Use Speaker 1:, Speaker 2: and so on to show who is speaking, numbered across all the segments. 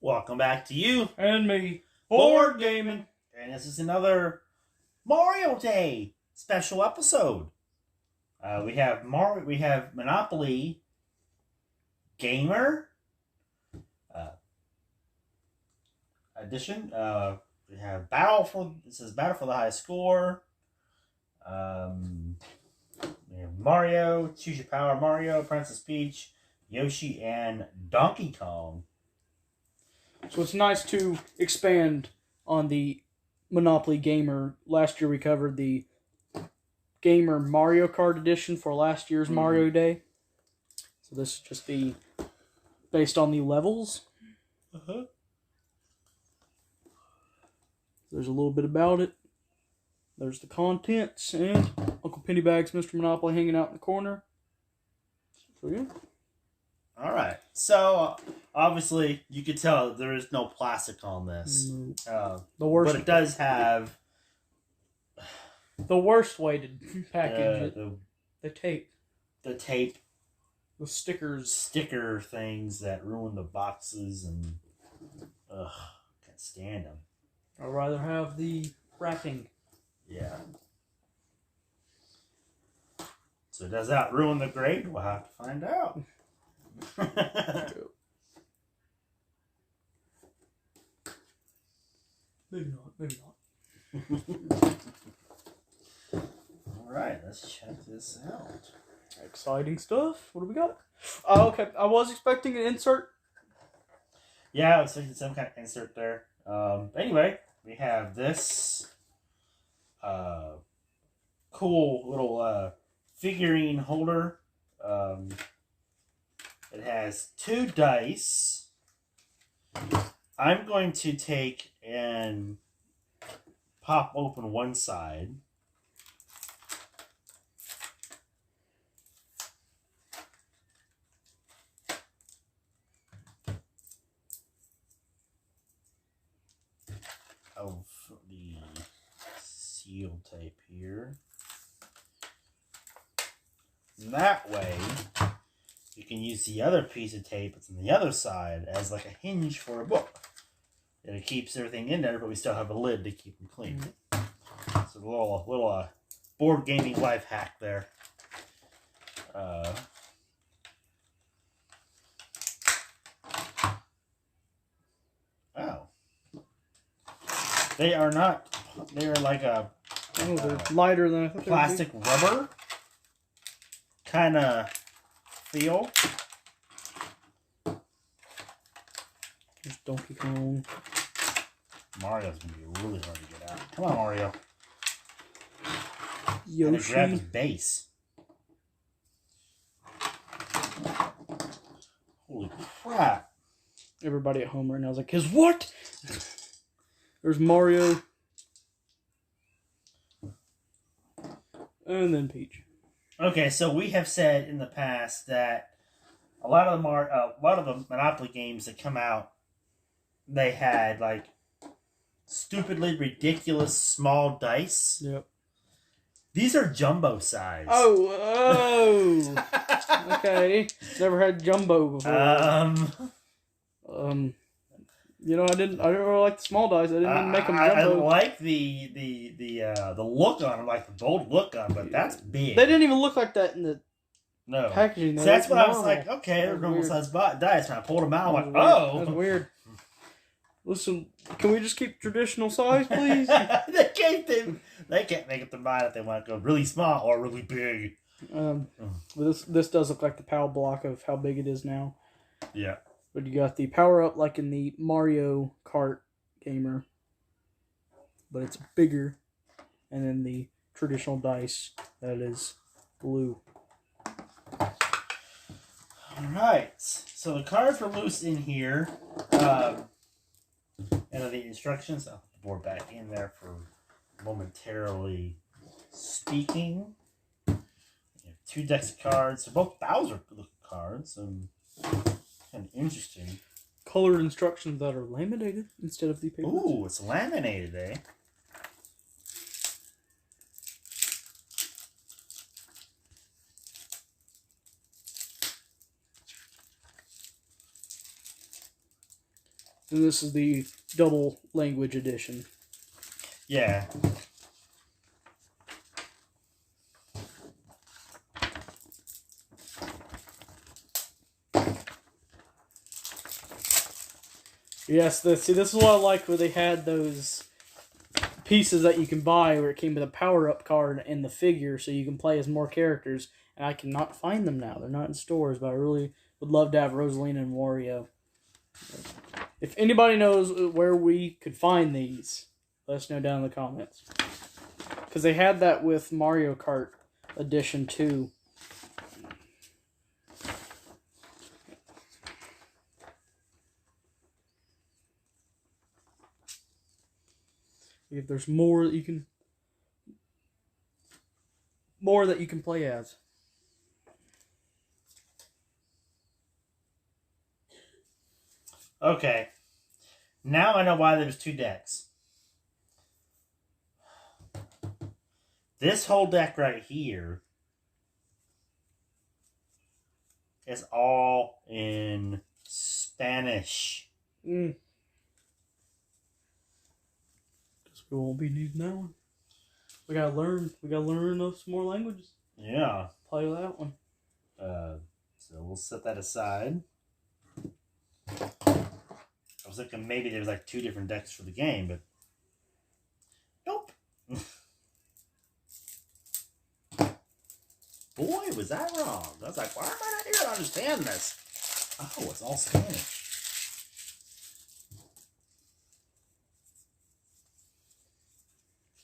Speaker 1: Welcome back to you
Speaker 2: And me.
Speaker 1: Board Gaming. And this is another Mario Day special episode. We have Monopoly Gamer edition. We have Battle for the high score. We have Mario, Choose Your Power Mario, Princess Peach, Yoshi, and Donkey Kong.
Speaker 2: So it's nice to expand on the Monopoly Gamer. Last year we covered the Gamer Mario Kart edition for last year's Mario Day. So this is just based on the levels. There's a little bit about it. There's the contents and Uncle Pennybags, Mr. Monopoly hanging out in the corner. So yeah.
Speaker 1: All right. So obviously you could tell there is no plastic on this.
Speaker 2: The worst,
Speaker 1: but it does have
Speaker 2: the worst way to package it. The tape.
Speaker 1: The tape.
Speaker 2: The stickers.
Speaker 1: Sticker things that ruin the boxes and can't stand them.
Speaker 2: I'd rather have the wrapping.
Speaker 1: Yeah. So does that ruin the grade? We'll have to find out.
Speaker 2: Maybe not.
Speaker 1: All right, let's check this out.
Speaker 2: Exciting stuff. What do we got? Okay, I was expecting an insert.
Speaker 1: Yeah, I was thinking some kind of insert there. Anyway, we have this cool little figurine holder. It has 2 dice. I'm going to take and pop open one side. Of the seal tape here. And that way, you can use the other piece of tape that's on the other side as like a hinge for a book. And it keeps everything in there, but we still have a lid to keep them clean. So a little board gaming life hack there. Oh. They are not. They are like a.
Speaker 2: Oh, they're lighter than I thought.
Speaker 1: Plastic rubber kind of feel.
Speaker 2: There's Donkey Kong.
Speaker 1: Mario's gonna be really hard to get out. Come on, Mario.
Speaker 2: Yoshi.
Speaker 1: Grab his base. Holy crap!
Speaker 2: Everybody at home right now is like, "His what?" There's Mario. And then Peach.
Speaker 1: Okay, so we have said in the past that a lot of the Monopoly games that come out, they had like stupidly ridiculous small dice.
Speaker 2: Yep.
Speaker 1: These are jumbo size.
Speaker 2: Oh. Okay. Never had jumbo before. You know, I didn't really like the small dice. I didn't make them jumbo.
Speaker 1: I like the look on them, like the bold look on them, but that's big.
Speaker 2: They didn't even look like that in the packaging.
Speaker 1: So that's what I was like, okay, they're normal size dice. When I pulled them out, I'm like, oh.
Speaker 2: That's weird. Listen, can we just keep traditional size, please?
Speaker 1: They can't make up their mind if they want to go really small or really big.
Speaker 2: This does look like the PAL block of how big it is now.
Speaker 1: Yeah.
Speaker 2: But you got the power up like in the Mario Kart Gamer, but it's bigger, and then the traditional dice that is blue.
Speaker 1: All right, so the cards are loose in here, and the instructions. I'll put the board back in there for momentarily speaking. You have 2 decks of cards. They're both Bowser cards. Kind of interesting.
Speaker 2: Colored instructions that are laminated instead of the paper.
Speaker 1: Ooh, it's laminated, eh?
Speaker 2: And this is the double language edition.
Speaker 1: Yeah.
Speaker 2: Yes, this is what I like where they had those pieces that you can buy where it came with a power-up card and the figure so you can play as more characters. And I cannot find them now. They're not in stores, but I really would love to have Rosalina and Wario. If anybody knows where we could find these, let us know down in the comments. Because they had that with Mario Kart Edition 2. If there's more that you can play as.
Speaker 1: Okay. Now I know why there's 2 decks. This whole deck right here is all in Spanish.
Speaker 2: Guess we won't be needing that one. We gotta learn some more languages.
Speaker 1: Yeah.
Speaker 2: Play that one.
Speaker 1: So we'll set that aside. I was thinking maybe there's like 2 different decks for the game, but nope. Boy, was that wrong. I was like, why am I not here to understand this? Oh, it's all Spanish.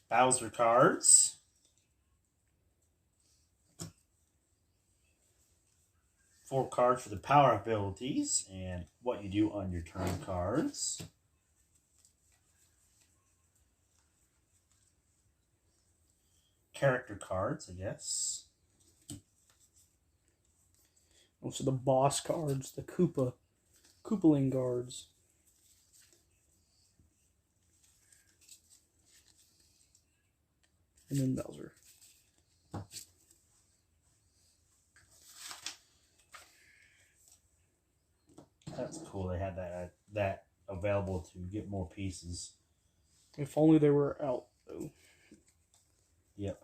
Speaker 1: Bowser cards. Four cards for the power abilities and what you do on your turn cards. Character cards, I guess.
Speaker 2: Also the boss cards, the Koopaling guards. And then Bowser.
Speaker 1: That's cool. They had that available to get more pieces.
Speaker 2: If only they were out, though.
Speaker 1: Yep.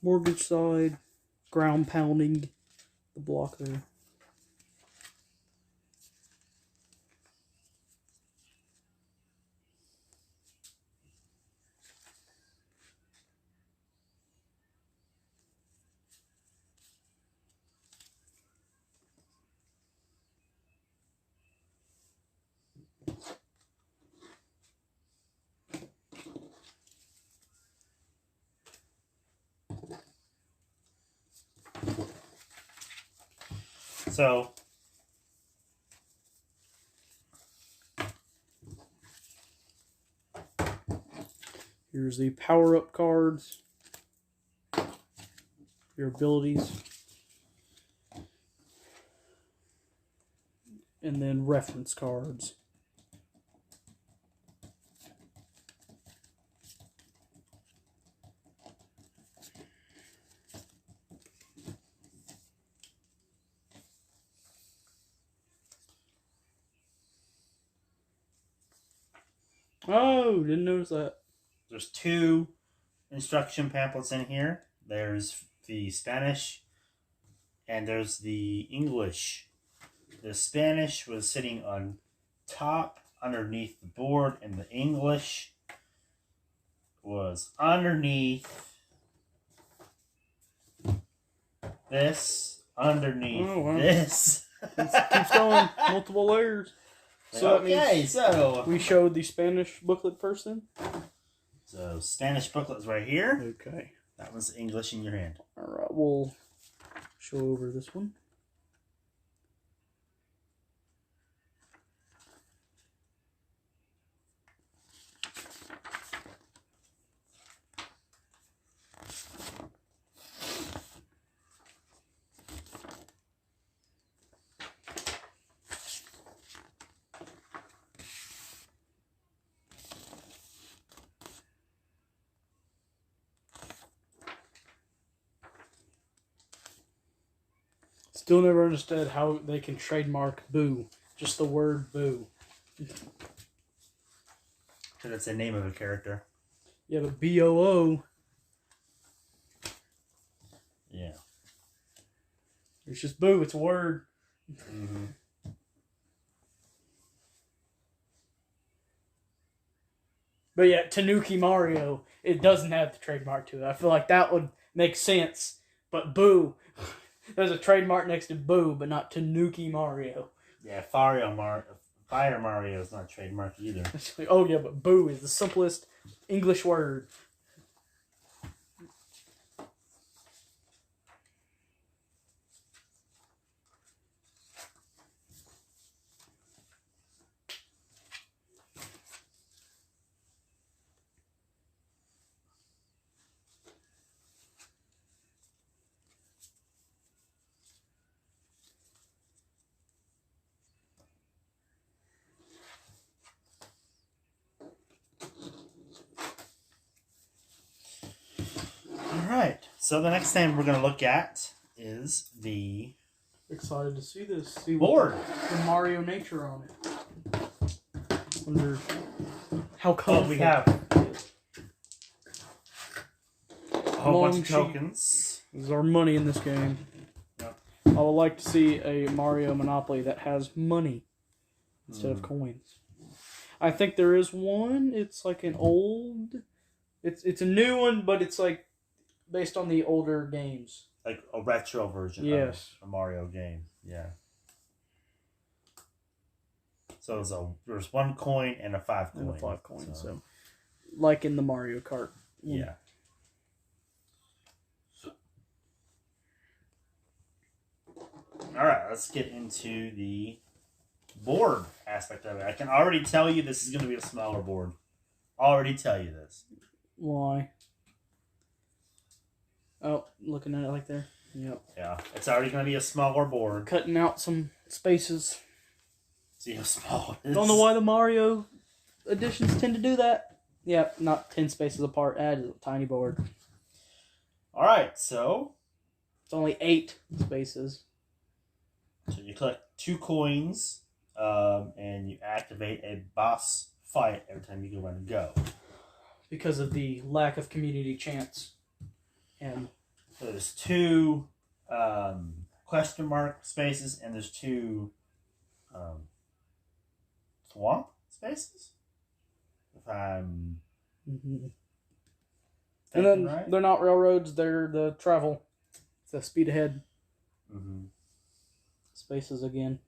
Speaker 2: Mortgage side, ground pounding, the block there.
Speaker 1: So
Speaker 2: here's the power-up cards, your abilities, and then reference cards. Oh, didn't notice that.
Speaker 1: there's 2 instruction pamphlets in here. There's the Spanish and there's the English. The Spanish was sitting on top underneath the board, and the English was underneath this underneath
Speaker 2: Oh, wow.
Speaker 1: this.
Speaker 2: Keeps going. Multiple layers. So
Speaker 1: Okay, so
Speaker 2: we showed the Spanish booklet first then?
Speaker 1: So Spanish booklet's right here.
Speaker 2: Okay.
Speaker 1: That one's English in your hand.
Speaker 2: Alright, we'll show over this one. Still never understood how they can trademark boo. Just the word boo.
Speaker 1: Because it's the name of a character.
Speaker 2: Yeah, but B-O-O.
Speaker 1: Yeah.
Speaker 2: It's just boo. It's a word.
Speaker 1: Mm-hmm.
Speaker 2: But yeah, Tanuki Mario, it doesn't have the trademark to it. I feel like that would make sense. But boo. There's a trademark next to boo, but not Tanuki Mario.
Speaker 1: Yeah, Fire Mario is not trademark either.
Speaker 2: Like, oh yeah, but boo is the simplest English word.
Speaker 1: Alright, so the next thing we're going to look at is the
Speaker 2: Excited to see this. See
Speaker 1: board.
Speaker 2: The Mario nature on it. Wonder how colorful.
Speaker 1: Oh, we have a whole bunch of
Speaker 2: sheet.
Speaker 1: tokens.
Speaker 2: This is our money in this game.
Speaker 1: Yep.
Speaker 2: I would like to see a Mario Monopoly that has money instead of coins. I think there is one. It's like an old... It's a new one, but it's like based on the older games.
Speaker 1: Like a retro version of a Mario game. Yeah. So there's 1 coin and a 5 coin.
Speaker 2: And a 5 coin, so like in the Mario Kart.
Speaker 1: Yeah. Alright, let's get into the board aspect of it. I can already tell you this is going to be a smaller board. Already tell you this.
Speaker 2: Why? Oh, looking at it like there. Yep.
Speaker 1: Yeah, it's already going to be a smaller board.
Speaker 2: Cutting out some spaces.
Speaker 1: See how small it is?
Speaker 2: Don't know why the Mario editions tend to do that. Yep, not 10 spaces apart. That is a tiny board.
Speaker 1: Alright, so
Speaker 2: It's only 8 spaces.
Speaker 1: So you collect 2 coins, and you activate a boss fight every time you go run and go.
Speaker 2: Because of the lack of community chance. And
Speaker 1: so there's 2 question mark spaces, and there's 2 swamp spaces. If I'm
Speaker 2: and then
Speaker 1: right?
Speaker 2: they're not railroads; they're the travel, it's the speed ahead spaces again.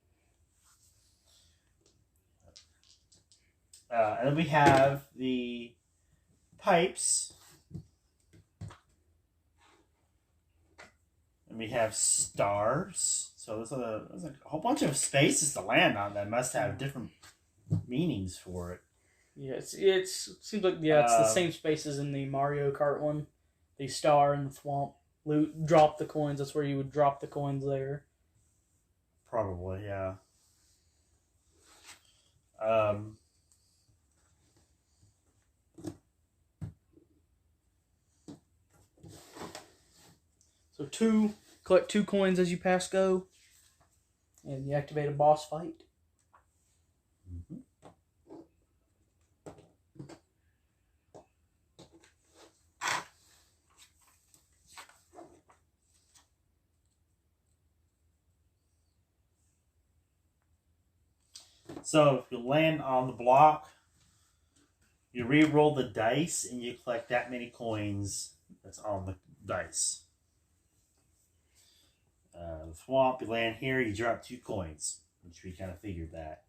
Speaker 1: And then we have the pipes. And we have stars. So there's a whole bunch of spaces to land on that must have different meanings for it.
Speaker 2: Yeah, it seems like it's the same spaces in the Mario Kart one. The star and the swamp. Drop the coins. That's where you would drop the coins there.
Speaker 1: Probably, yeah.
Speaker 2: So collect 2 coins as you pass go, and you activate a boss fight.
Speaker 1: Mm-hmm. So if you land on the block, you re-roll the dice and you collect that many coins that's on the dice. The swamp, you land here, you drop 2 coins, which we kind of figured that.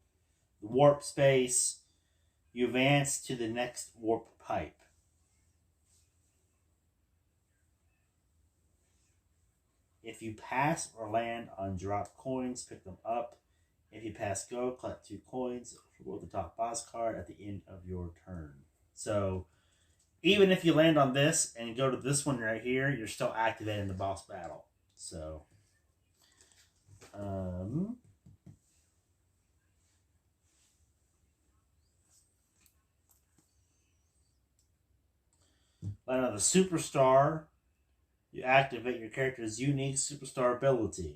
Speaker 1: The warp space, you advance to the next warp pipe. If you pass or land on drop coins, pick them up. If you pass go, collect 2 coins for the top boss card at the end of your turn. So, even if you land on this and go to this one right here, you're still activating the boss battle. So, land on the superstar, you activate your character's unique superstar ability.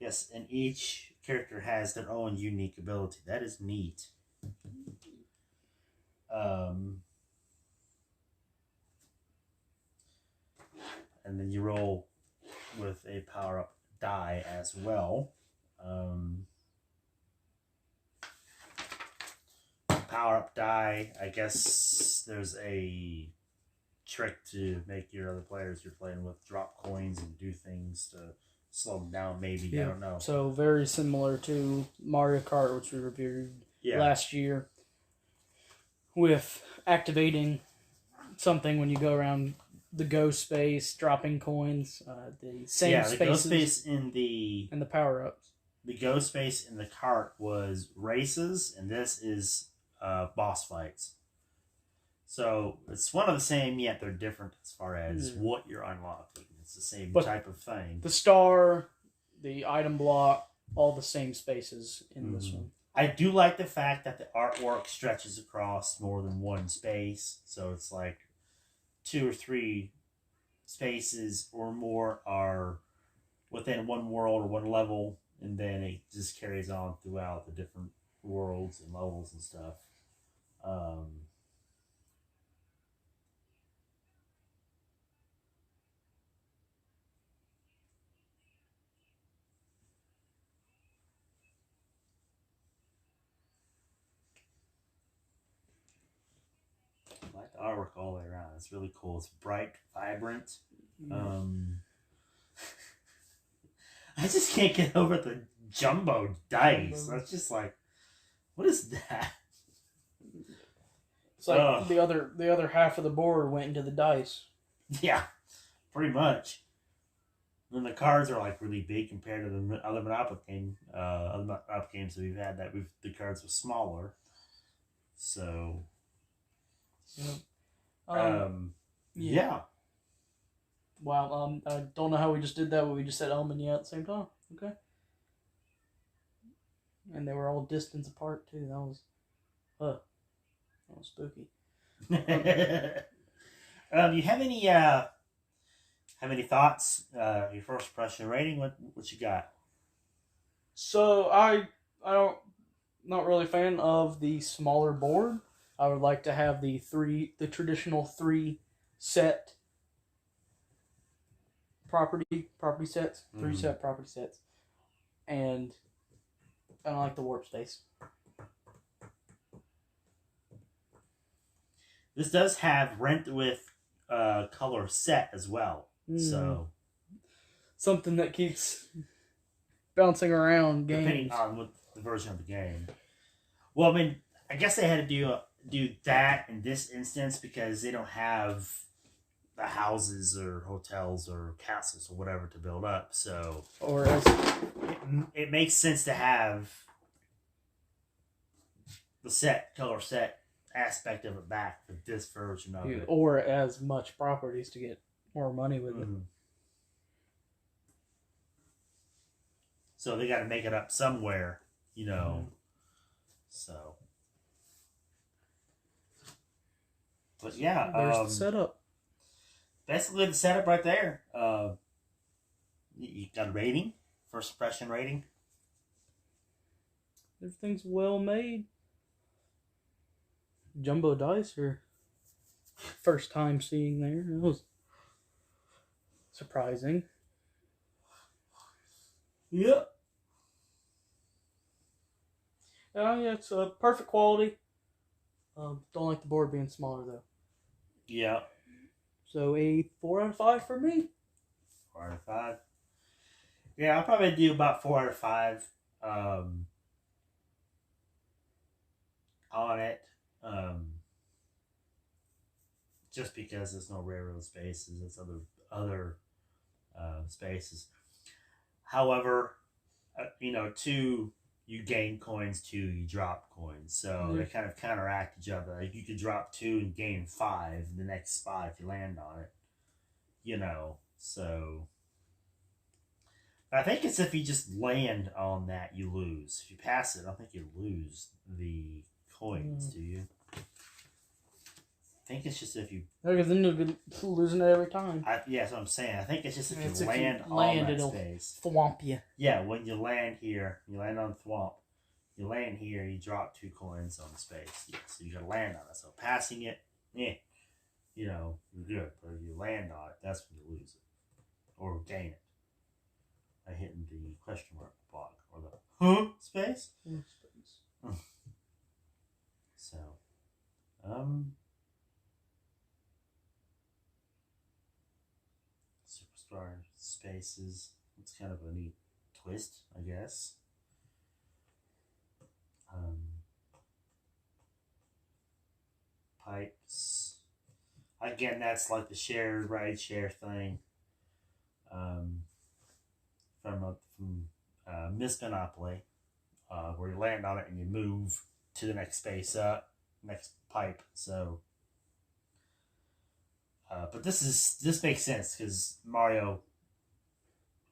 Speaker 1: Yes, and each character has their own unique ability. That is neat. And then you roll with a power-up die as well. Power-up die, I guess there's a trick to make your other players you're playing with drop coins and do things to slow them down, maybe. Yeah. I don't know.
Speaker 2: So very similar to Mario Kart, which we reviewed last year, with activating something when you go around the go space, dropping coins, the same spaces.
Speaker 1: Go space in the
Speaker 2: power ups.
Speaker 1: The go space in the cart was races, and this is boss fights. So it's one of the same, yet they're different as far as what you're unlocking. It's the same type of thing.
Speaker 2: The star, the item block, all the same spaces in this one.
Speaker 1: I do like the fact that the artwork stretches across more than one space. So it's like 2 or 3 spaces or more are within one world or one level, and then it just carries on throughout the different worlds and levels and stuff. I like the artwork all the way around. It's really cool. It's bright, vibrant. I just can't get over the jumbo dice. That's just like, what is that?
Speaker 2: It's like the other half of the board went into the dice.
Speaker 1: Yeah, pretty much. And the cards are like really big compared to the other Monopoly games that we've had. The cards were smaller. So. Yeah.
Speaker 2: Wow. I don't know how we just did that, but we just said and yeah at the same time. Okay. And they were all distance apart too. That was spooky.
Speaker 1: You have any thoughts? Your first impression rating? What you got?
Speaker 2: So I not really a fan of the smaller board. I would like to have the traditional 3 set property sets, 3 set property sets, and I don't like the warp space.
Speaker 1: This does have rent with color set as well, so
Speaker 2: something that keeps bouncing around games.
Speaker 1: Depending on what the version of the game. Well, I mean, I guess they had to do that in this instance because they don't have the houses or hotels or castles or whatever to build up. So, it makes sense to have the color set aspect of it back for this version of it,
Speaker 2: or as much properties to get more money with it.
Speaker 1: So they got to make it up somewhere, So. But yeah,
Speaker 2: there's the setup.
Speaker 1: Basically, the setup right there. You got a rating, first impression rating.
Speaker 2: Everything's well made. Jumbo dice or first time seeing there. It was surprising. Yep. Yeah, it's perfect quality. Don't like the board being smaller though.
Speaker 1: Yeah.
Speaker 2: So a 4 out of 5 for me.
Speaker 1: 4 out of 5. Yeah, I'll probably do about 4 out of 5 on it. Just because there's no railroad spaces, it's other spaces. However, two, you gain coins, two, you drop coins. So they kind of counteract each other. Like you could drop 2 and gain 5 the next spot if you land on it. So I think it's if you just land on that, you lose. If you pass it, I don't think you lose the coins, do you? I think it's just if you...
Speaker 2: Because then you'll be losing it every time.
Speaker 1: Yeah, that's what I'm saying. I think it's just if you land on that space.
Speaker 2: Thwomp you.
Speaker 1: Yeah, when you land here, you land on Thwomp. You land here, you drop 2 coins on the space. Yeah, so you gotta land on it. So passing it, you're good. But if you land on it, that's when you lose it. Or gain it. By hitting the question mark block. Or the space. So, Superstar spaces. It's kind of a neat twist, I guess. Pipes. Again, that's like the shared ride share thing. From Miss Monopoly, where you land on it and you move to the next space up, next pipe. So, but this makes sense because Mario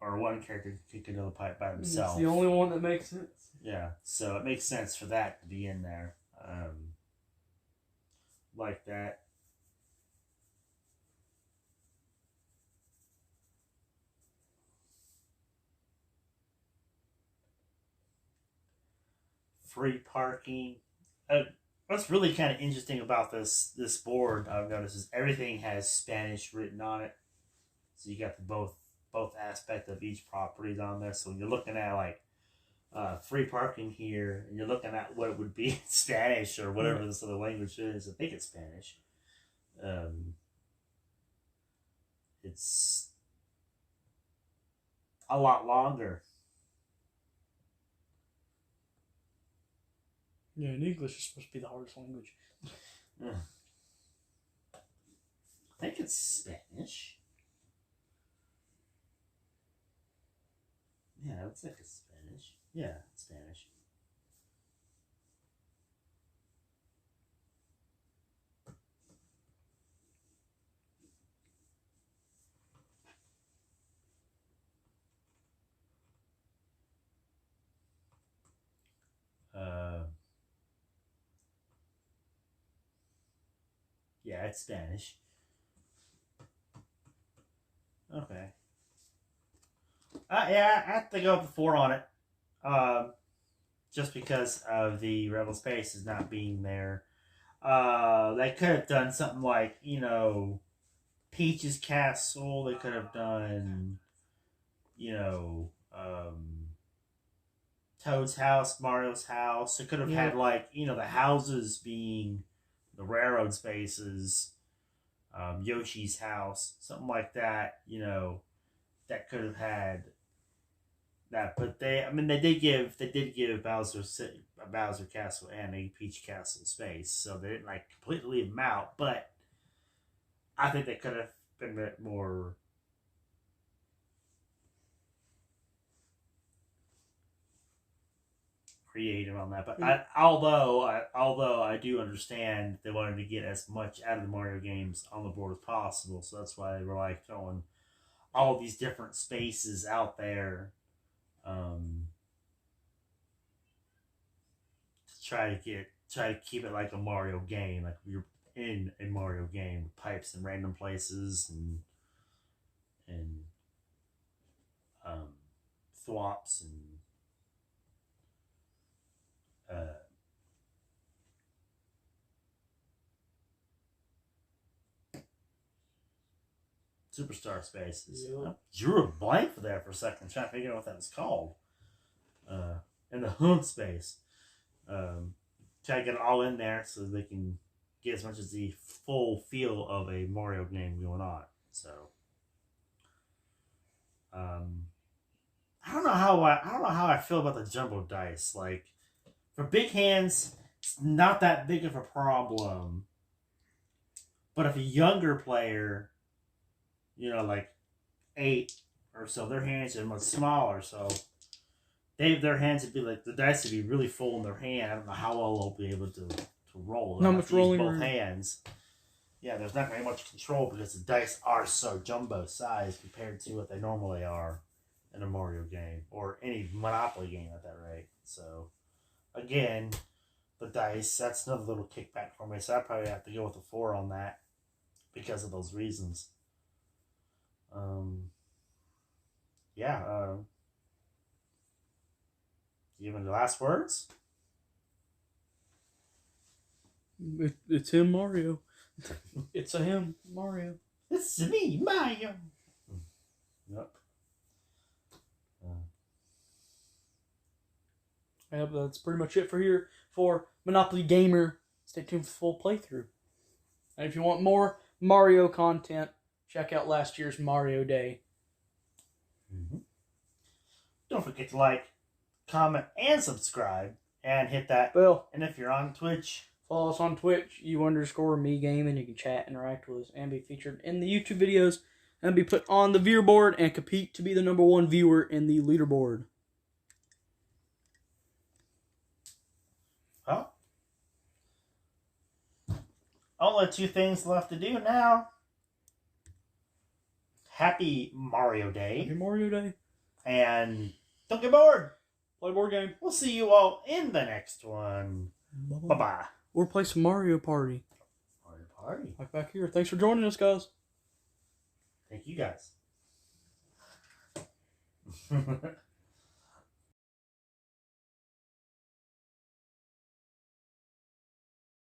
Speaker 1: or one character can kick another pipe by himself.
Speaker 2: It's the only one that makes sense.
Speaker 1: Yeah, so it makes sense for that to be in there, like that. Free parking. What's really kind of interesting about this board I've noticed is everything has Spanish written on it. So you got the both aspect of each property on there. So when you're looking at like free parking here, and you're looking at what it would be in Spanish or whatever this other language is, I think it's Spanish. It's a lot longer.
Speaker 2: Yeah, and English is supposed to be the hardest language.
Speaker 1: I think it's Spanish. Yeah, it looks like it's Spanish. Yeah, it's Spanish. Yeah, it's Spanish. Okay. Yeah, I have to go with the 4 on it. Just because of the Rebel Spaces not being there. They could have done something like, Peach's Castle. They could have done, Toad's house, Mario's house. They could have had, like, the houses being the railroad spaces, Yoshi's house, something like that, that could have had that. But they did give Bowser Castle and a Peach Castle space, so they didn't like completely leave them out. But I think they could have been a bit more creative on that. But although I do understand they wanted to get as much out of the Mario games on the board as possible, so that's why they were like throwing all these different spaces out there, to try to keep it like a Mario game, like we were in a Mario game with pipes in random places and thwops and Superstar Spaces.
Speaker 2: Yep.
Speaker 1: Drew a blank for that for a second, trying to figure out what that was called. In the space. Try to get it all in there so they can get as much as the full feel of a Mario game going on. So, I don't know how I feel about the jumbo dice. Like, for big hands, it's not that big of a problem. But if a younger player, like 8 or so, their hands are much smaller, so their hands would be like, the dice would be really full in their hand. I don't know how well they'll be able to roll.
Speaker 2: Not much rolling.
Speaker 1: Both hands. Yeah, there's not very much control because the dice are so jumbo size compared to what they normally are in a Mario game or any Monopoly game at that rate. So, again, the dice, that's another little kickback for me. So I probably have to go with a 4 on that because of those reasons. Even the last words?
Speaker 2: It's him, Mario. It's a him, Mario.
Speaker 1: It's me, Mario. Yep.
Speaker 2: Yep, that's pretty much it for Monopoly Gamer. Stay tuned for the full playthrough. And if you want more Mario content, check out last year's Mario Day.
Speaker 1: Mm-hmm. Don't forget to like, comment, and subscribe, and hit that
Speaker 2: bell.
Speaker 1: And if you're on Twitch,
Speaker 2: follow us on Twitch, U_me gaming. You can chat, interact with us, and be featured in the YouTube videos, and be put on the viewer board and compete to be the #1 viewer in the leaderboard.
Speaker 1: Well, only 2 things left to do now. Happy Mario Day.
Speaker 2: Happy Mario Day.
Speaker 1: And don't get bored.
Speaker 2: Play a board game.
Speaker 1: We'll see you all in the next one. Bye-bye.
Speaker 2: Or play some Mario Party.
Speaker 1: Mario Party.
Speaker 2: Like back here. Thanks for joining us, guys.
Speaker 1: Thank you, guys.